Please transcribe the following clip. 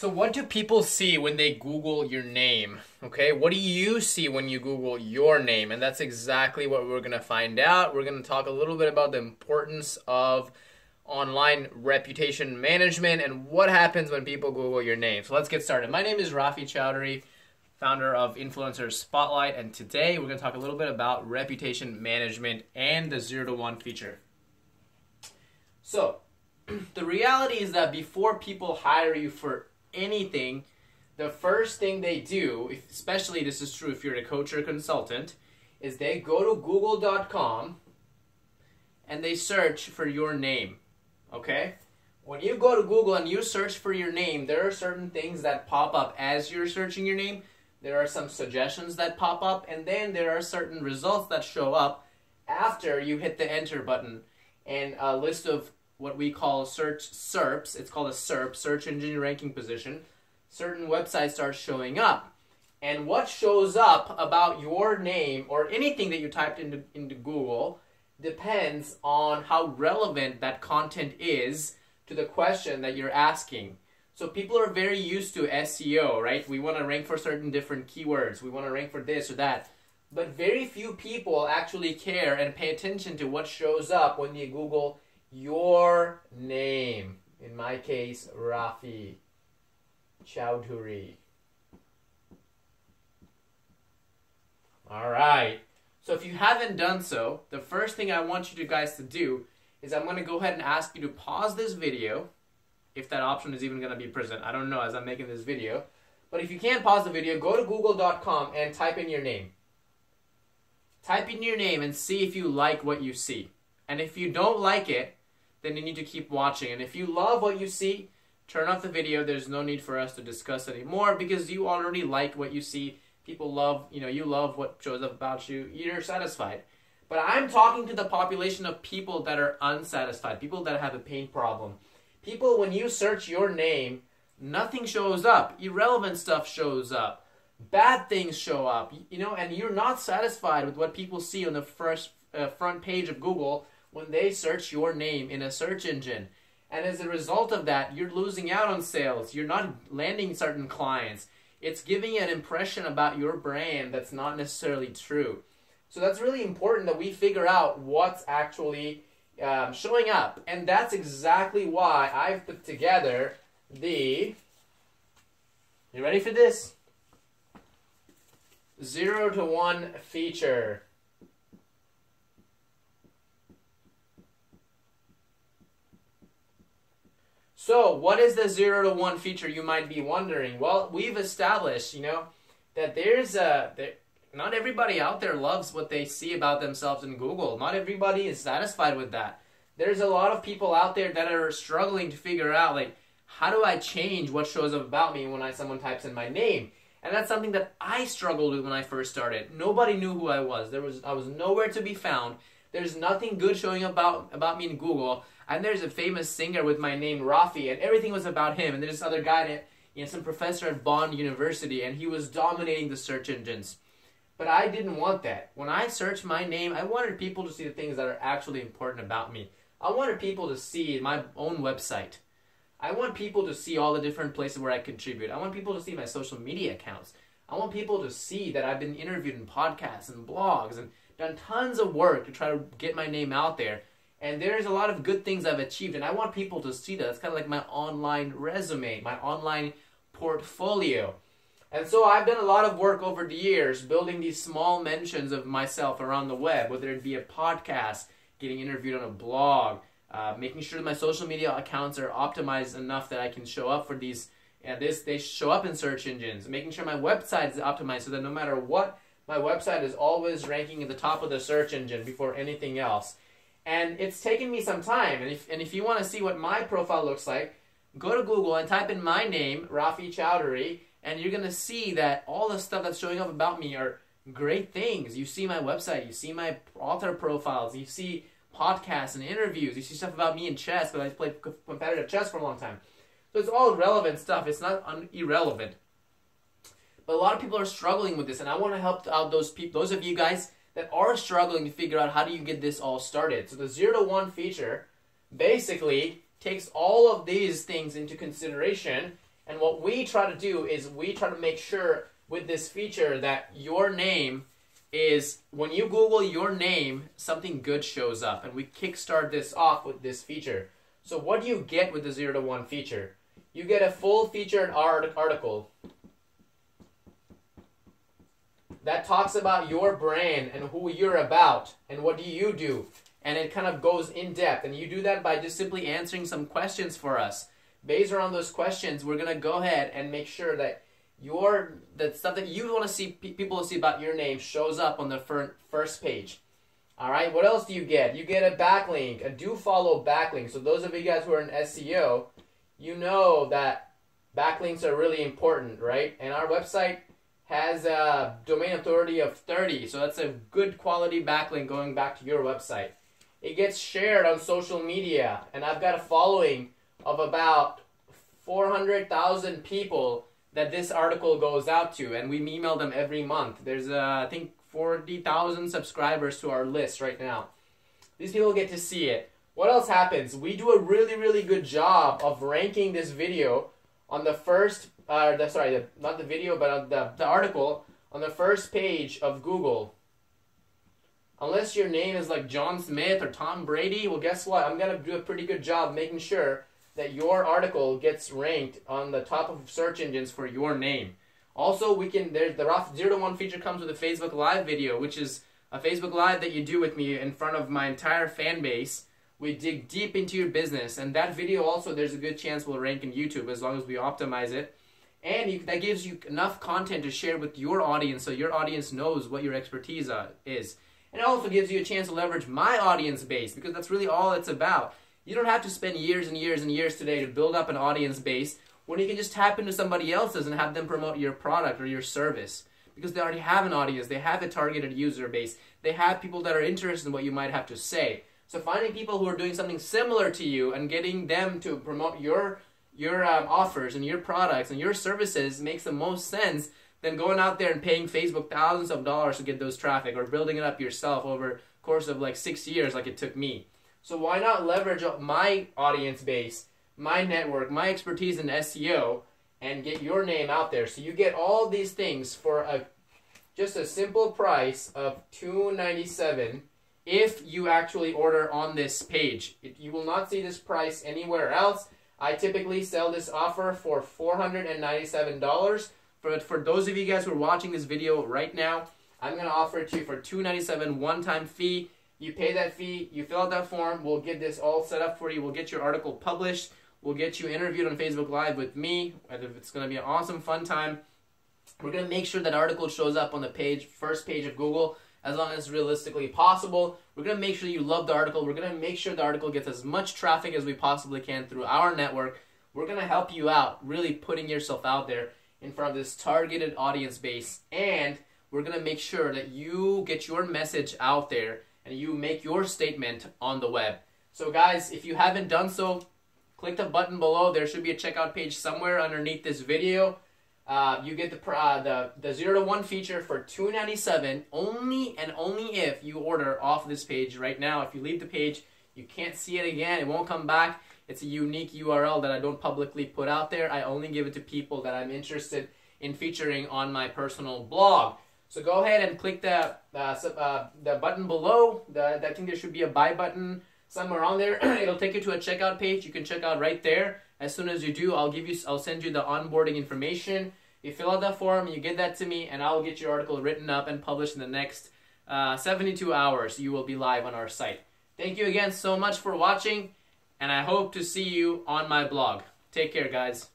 So what do people see when they Google your name? Okay, what do you see when you Google your name? And that's exactly what we're going to find out. We're going to talk a little bit about the importance of online reputation management and what happens when people Google your name. So let's get started. My name is Rafi Chowdhury, founder of Influencer Spotlight, and today we're going to talk a little bit about reputation management and the 0 to 1 feature. So the reality is that before people hire you for anything, the first thing they do, especially this is true if you're a coach or a consultant, is they go to google.com and they search for your name. Okay? When you go to Google and you search for your name, there are certain things that pop up as you're searching your name. There are some suggestions that pop up, and then there are certain results that show up after you hit the enter button, and a list of what we call search SERPs. It's called a SERP, search engine ranking position. Certain websites start showing up. And what shows up about your name or anything that you typed into Google depends on how relevant that content is to the question that you're asking. So people are very used to SEO, right? We want to rank for certain different keywords. We want to rank for this or that. But very few people actually care and pay attention to what shows up when you Google your name. In my case, Rafi Chowdhury. All right. So if you haven't done so, the first thing I want you guys to do is I'm going to go ahead and ask you to pause this video, if that option is even going to be present. I don't know as I'm making this video. But if you can't pause the video, go to google.com and type in your name. Type in your name and see if you like what you see. And if you don't like it, then you need to keep watching. And if you love what you see, turn off the video. There's no need for us to discuss anymore because you already like what you see. People love, you love what shows up about you. You're satisfied. But I'm talking to the population of people that are unsatisfied, people that have a pain problem. People, when you search your name, nothing shows up. Irrelevant stuff shows up. Bad things show up, and you're not satisfied with what people see on the first front page of Google when they search your name in a search engine. And as a result of that, you're losing out on sales. You're not landing certain clients. It's giving you an impression about your brand that's not necessarily true. So that's really important that we figure out what's actually showing up. And that's exactly why I've put together the, you ready for this? 0 to 1 feature. So what is the 0 to 1 feature, you might be wondering? Well, we've established, that not everybody out there loves what they see about themselves in Google. Not everybody is satisfied with that. There's a lot of people out there that are struggling to figure out, how do I change what shows up about me when someone types in my name? And that's something that I struggled with when I first started. Nobody knew who I was. I was nowhere to be found. There's nothing good showing about me in Google. And there's a famous singer with my name, Rafi, and everything was about him. And there's this other guy, some professor at Bond University, and he was dominating the search engines. But I didn't want that. When I searched my name, I wanted people to see the things that are actually important about me. I wanted people to see my own website. I want people to see all the different places where I contribute. I want people to see my social media accounts. I want people to see that I've been interviewed in podcasts and blogs and done tons of work to try to get my name out there. And there's a lot of good things I've achieved, and I want people to see that. It's kind of like my online resume, my online portfolio. And so I've done a lot of work over the years building these small mentions of myself around the web, whether it be a podcast, getting interviewed on a blog, making sure that my social media accounts are optimized enough that I can show up for these, they show up in search engines, making sure my website is optimized so that no matter what, my website is always ranking at the top of the search engine before anything else. And it's taken me some time. And if you want to see what my profile looks like, go to Google and type in my name, Rafi Chowdhury, and you're going to see that all the stuff that's showing up about me are great things. You see my website, you see my author profiles, you see podcasts and interviews, you see stuff about me in chess, because I played competitive chess for a long time. So it's all relevant stuff. It's not irrelevant. But a lot of people are struggling with this, and I want to help out those people, those of you guys that are struggling to figure out how do you get this all started. So the 0 to 1 feature basically takes all of these things into consideration And what we try to do is we try to make sure with this feature that your name is, when you Google your name, something good shows up. And we kickstart this off with this feature. So what do you get with the 0 to 1 feature? You get a full featured article that talks about your brand and who you're about and what do you do. And it kind of goes in depth. And you do that by just simply answering some questions for us. Based around those questions, we're going to go ahead and make sure that that stuff that you want to see people to see about your name shows up on the first page. All right, what else do you get? You get a backlink, a do follow backlink. So those of you guys who are in SEO, you know that backlinks are really important, right? And our website has a domain authority of 30, so that's a good quality backlink going back to your website. It gets shared on social media, and I've got a following of about 400,000 people that this article goes out to, and we email them every month. There's, I think, 40,000 subscribers to our list right now. These people get to see it. What else happens? We do a really, really good job of ranking this video on the first, not the video, but on the article on the first page of Google. Unless your name is like John Smith or Tom Brady, well, guess what? I'm going to do a pretty good job making sure that your article gets ranked on the top of search engines for your name. Also, there's the 0 to 1 feature comes with a Facebook Live video, which is a Facebook Live that you do with me in front of my entire fan base. We dig deep into your business, and that video also, there's a good chance will rank in YouTube as long as we optimize it. And that gives you enough content to share with your audience so your audience knows what your expertise is. And it also gives you a chance to leverage my audience base, because that's really all it's about. You don't have to spend years and years and years today to build up an audience base when you can just tap into somebody else's and have them promote your product or your service. Because they already have an audience, they have a targeted user base, they have people that are interested in what you might have to say. So finding people who are doing something similar to you and getting them to promote your offers and your products and your services makes the most sense than going out there and paying Facebook thousands of dollars to get those traffic, or building it up yourself over the course of like 6 years like it took me. So why not leverage my audience base, my network, my expertise in SEO, and get your name out there? So you get all these things for just a simple price of $297 if you actually order on this page. You will not see this price anywhere else. I typically sell this offer for $497. For those of you guys who are watching this video right now, I'm going to offer it to you for $297 one-time fee. You pay that fee, you fill out that form, we'll get this all set up for you, we'll get your article published, we'll get you interviewed on Facebook Live with me. It's going to be an awesome, fun time. We're going to make sure that article shows up on the first page of Google as long as realistically possible. We're going to make sure you love the article. We're going to make sure the article gets as much traffic as we possibly can through our network. We're going to help you out, really putting yourself out there in front of this targeted audience base. And we're going to make sure that you get your message out there and you make your statement on the web. So guys, if you haven't done so, click the button below. There should be a checkout page somewhere underneath this video. You get the 0 to 1 feature for $297 only and only if you order off this page right now. If you leave the page, you can't see it again. It won't come back. It's a unique URL that I don't publicly put out there. I only give it to people that I'm interested in featuring on my personal blog. So go ahead and click the button below. I think there should be a buy button somewhere on there. It'll take you to a checkout page. You can check out right there. As soon as you do, I'll send you the onboarding information. You fill out that form, you get that to me, and I'll get your article written up and published in the next 72 hours. You will be live on our site. Thank you again so much for watching, and I hope to see you on my blog. Take care, guys.